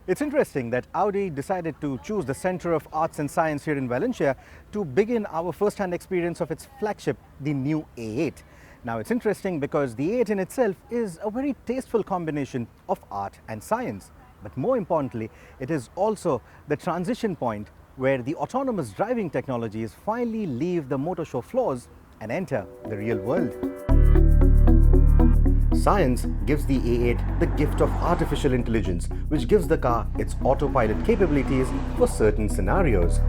It's interesting that Audi decided to choose the Center of Arts and Science here in Valencia to begin our first-hand experience of its flagship, the new A8. Now it's interesting because the A8 in itself is a very tasteful combination of art and science. But more importantly, it is also the transition point where the autonomous driving technologies finally leave the motor show floors and enter the real world. Science gives the A8 the gift of artificial intelligence, which gives the car its autopilot capabilities for certain scenarios.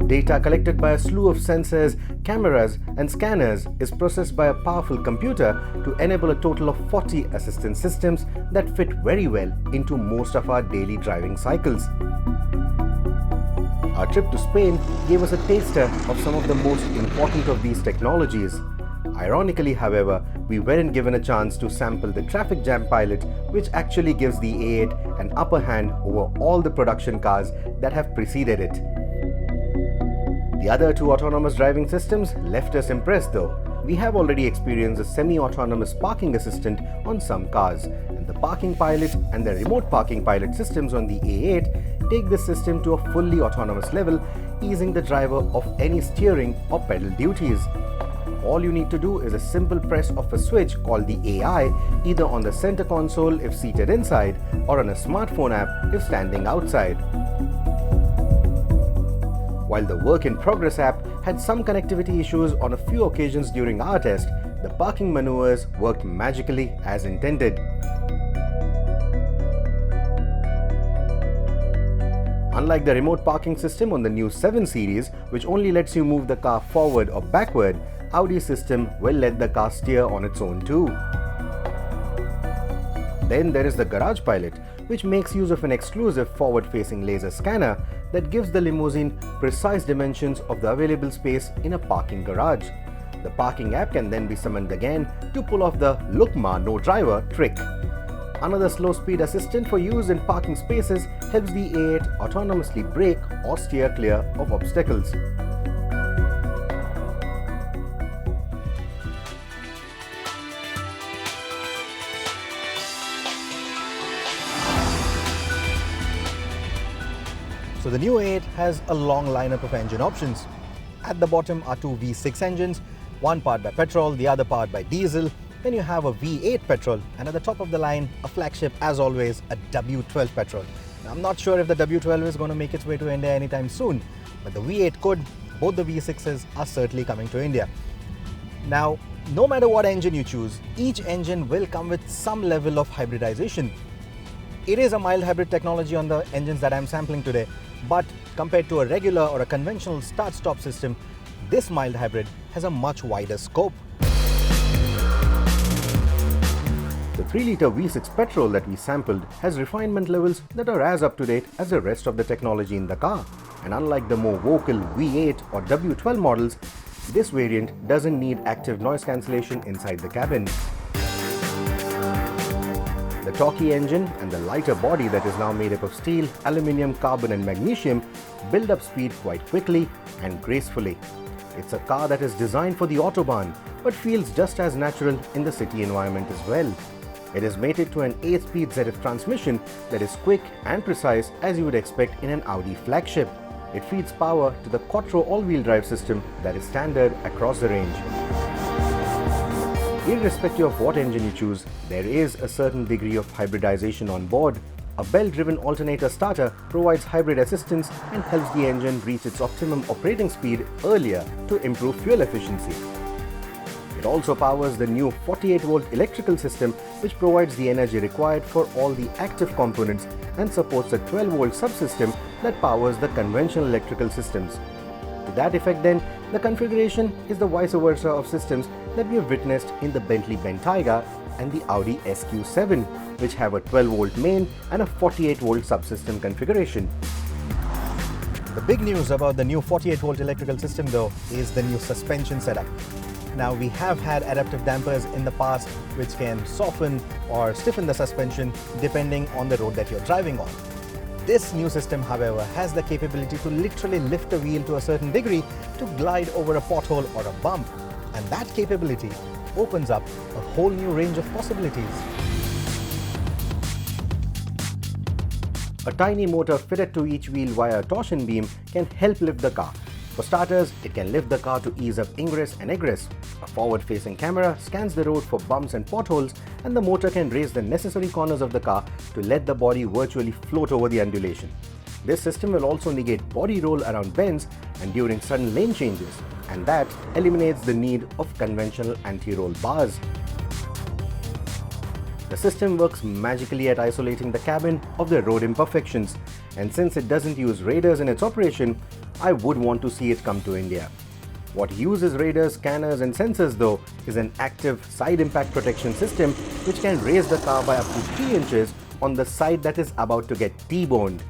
Data collected by a slew of sensors, cameras and scanners is processed by a powerful computer to enable a total of 40 assistance systems that fit very well into most of our daily driving cycles. Our trip to Spain gave us a taster of some of the most important of these technologies. Ironically, however, we weren't given a chance to sample the traffic jam pilot, which actually gives the A8 an upper hand over all the production cars that have preceded it. The other two autonomous driving systems left us impressed though. We have already experienced a semi-autonomous parking assistant on some cars, and the parking pilot and the remote parking pilot systems on the A8 take this system to a fully autonomous level, easing the driver of any steering or pedal duties. All you need to do is a simple press of a switch called the AI, either on the center console if seated inside or on a smartphone app if standing outside. While the Work in Progress app had some connectivity issues on a few occasions during our test, the parking maneuvers worked magically as intended. Unlike the remote parking system on the new 7 Series, which only lets you move the car forward or backward, Audi's system will let the car steer on its own too. Then there is the Garage Pilot, which makes use of an exclusive forward-facing laser scanner that gives the limousine precise dimensions of the available space in a parking garage. The parking app can then be summoned again to pull off the "Look Ma, no driver" trick. Another slow-speed assistant for use in parking spaces helps the A8 autonomously brake or steer clear of obstacles. So the new A8 has a long lineup of engine options. At the bottom are two V6 engines, one powered by petrol, the other powered by diesel. Then you have a V8 petrol, and at the top of the line, a flagship, as always, a W12 petrol. Now, I'm not sure if the W12 is going to make its way to India anytime soon, but the V8 could. Both the V6s are certainly coming to India. Now, no matter what engine you choose, each engine will come with some level of hybridization. It is a mild hybrid technology on the engines that I'm sampling today, but compared to a regular or a conventional start-stop system, this mild hybrid has a much wider scope. The 3-litre V6 petrol that we sampled has refinement levels that are as up-to-date as the rest of the technology in the car. And unlike the more vocal V8 or W12 models, this variant doesn't need active noise cancellation inside the cabin. The torquey engine and the lighter body that is now made up of steel, aluminium, carbon and magnesium build up speed quite quickly and gracefully. It's a car that is designed for the autobahn but feels just as natural in the city environment as well. It is mated to an 8-speed ZF transmission that is quick and precise as you would expect in an Audi flagship. It feeds power to the Quattro all-wheel drive system that is standard across the range. Irrespective of what engine you choose, there is a certain degree of hybridization on board. A belt-driven alternator starter provides hybrid assistance and helps the engine reach its optimum operating speed earlier to improve fuel efficiency. It also powers the new 48-volt electrical system, which provides the energy required for all the active components and supports the 12-volt subsystem that powers the conventional electrical systems. To that effect then, the configuration is the vice versa of systems that we have witnessed in the Bentley Bentayga and the Audi SQ7, which have a 12-volt main and a 48-volt subsystem configuration. The big news about the new 48-volt electrical system though is the new suspension setup. Now, we have had adaptive dampers in the past which can soften or stiffen the suspension depending on the road that you're driving on. This new system, however, has the capability to literally lift the wheel to a certain degree to glide over a pothole or a bump. And that capability opens up a whole new range of possibilities. A tiny motor fitted to each wheel via a torsion beam can help lift the car. For starters, it can lift the car to ease up ingress and egress. A forward-facing camera scans the road for bumps and potholes, and the motor can raise the necessary corners of the car to let the body virtually float over the undulation. This system will also negate body roll around bends and during sudden lane changes, and that eliminates the need of conventional anti-roll bars. The system works magically at isolating the cabin of the road imperfections, and since it doesn't use radars in its operation, I would want to see it come to India. What uses radars, scanners and sensors though is an active side impact protection system which can raise the car by up to 3 inches on the side that is about to get T-boned.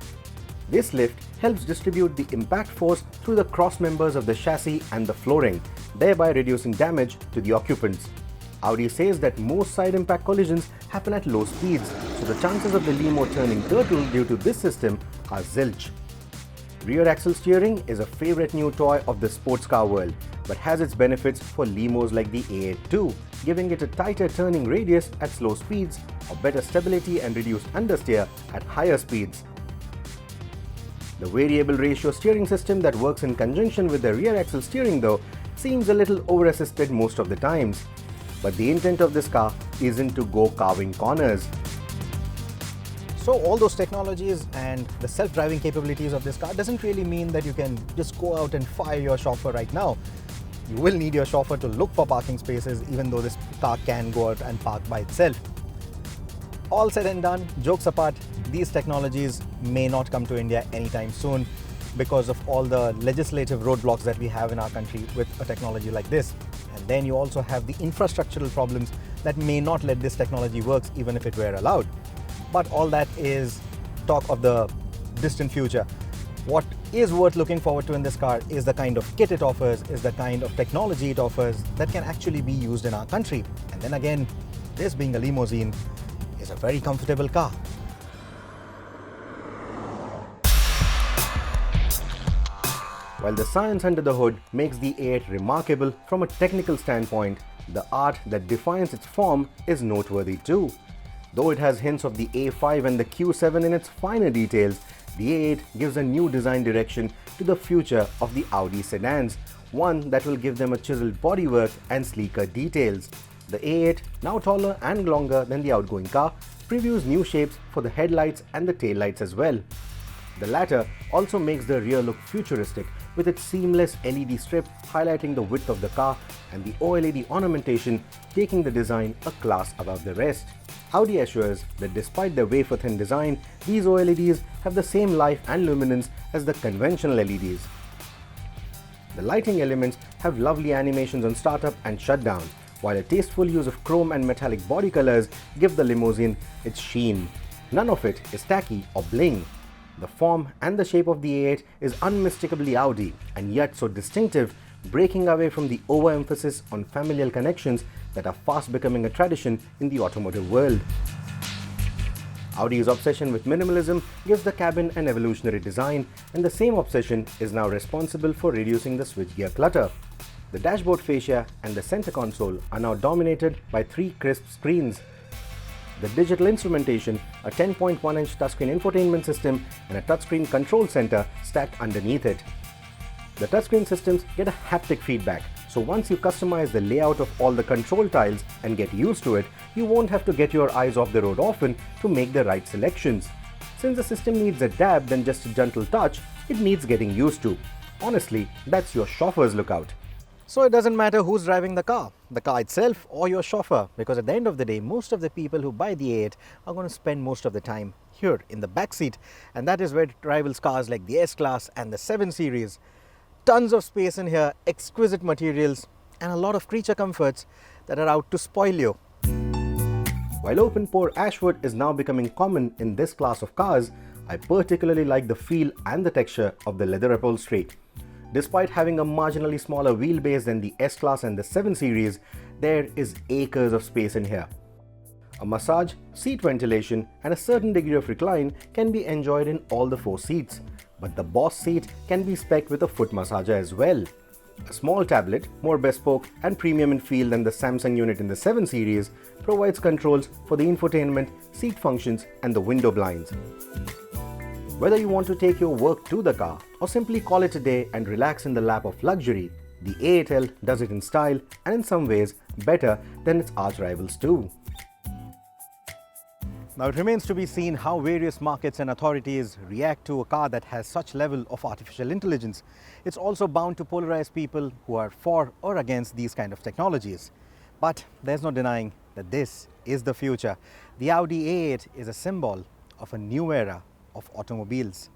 This lift helps distribute the impact force through the cross members of the chassis and the flooring, thereby reducing damage to the occupants. Audi says that most side impact collisions happen at low speeds, so the chances of the limo turning turtle due to this system are zilch. Rear axle steering is a favorite new toy of the sports car world, but has its benefits for limos like the A8 too, giving it a tighter turning radius at slow speeds or better stability and reduced understeer at higher speeds. The variable ratio steering system that works in conjunction with the rear axle steering though seems a little over-assisted most of the times. But the intent of this car isn't to go carving corners. So all those technologies and the self-driving capabilities of this car doesn't really mean that you can just go out and fire your chauffeur right now. You will need your chauffeur to look for parking spaces, even though this car can go out and park by itself. All said and done, jokes apart, these technologies may not come to India anytime soon because of all the legislative roadblocks that we have in our country with a technology like this. And then you also have the infrastructural problems that may not let this technology work even if it were allowed. But all that is talk of the distant future. What is worth looking forward to in this car is the kind of kit it offers, is the kind of technology it offers that can actually be used in our country. And then again, this being a limousine is a very comfortable car. While the science under the hood makes the A8 remarkable from a technical standpoint, the art that defines its form is noteworthy too. Though it has hints of the A5 and the Q7 in its finer details, the A8 gives a new design direction to the future of the Audi sedans, one that will give them a chiseled bodywork and sleeker details. The A8, now taller and longer than the outgoing car, previews new shapes for the headlights and the taillights as well. The latter also makes the rear look futuristic with its seamless LED strip highlighting the width of the car and the OLED ornamentation taking the design a class above the rest. Audi assures that despite their wafer-thin design, these OLEDs have the same life and luminance as the conventional LEDs. The lighting elements have lovely animations on startup and shutdown, while a tasteful use of chrome and metallic body colors give the limousine its sheen. None of it is tacky or bling. The form and the shape of the A8 is unmistakably Audi and yet so distinctive, breaking away from the overemphasis on familial connections that are fast becoming a tradition in the automotive world. Audi's obsession with minimalism gives the cabin an evolutionary design, and the same obsession is now responsible for reducing the switchgear clutter. The dashboard fascia and the center console are now dominated by 3 crisp screens. The digital instrumentation, a 10.1-inch touchscreen infotainment system, and a touchscreen control center stacked underneath it. The touchscreen systems get a haptic feedback, so once you customize the layout of all the control tiles and get used to it, you won't have to get your eyes off the road often to make the right selections. Since the system needs a dab than just a gentle touch, it needs getting used to. Honestly, that's your chauffeur's lookout. So it doesn't matter who's driving the car itself or your chauffeur, because at the end of the day, most of the people who buy the A8 are going to spend most of the time here in the back seat, and that is where it rivals cars like the S-Class and the 7 Series. Tons of space in here, exquisite materials, and a lot of creature comforts that are out to spoil you. While open-pore ashwood is now becoming common in this class of cars, I particularly like the feel and the texture of the leather upholstery. Despite having a marginally smaller wheelbase than the S-Class and the 7 Series, there is acres of space in here. A massage, seat ventilation, and a certain degree of recline can be enjoyed in all the 4 seats, but the boss seat can be spec'd with a foot massager as well. A small tablet, more bespoke and premium in feel than the Samsung unit in the 7 Series, provides controls for the infotainment, seat functions, and the window blinds. Whether you want to take your work to the car or simply call it a day and relax in the lap of luxury, the A8L does it in style and in some ways better than its arch rivals too. Now it remains to be seen how various markets and authorities react to a car that has such level of artificial intelligence. It's also bound to polarize people who are for or against these kind of technologies. But there's no denying that this is the future. The Audi A8 is a symbol of a new era of automobiles.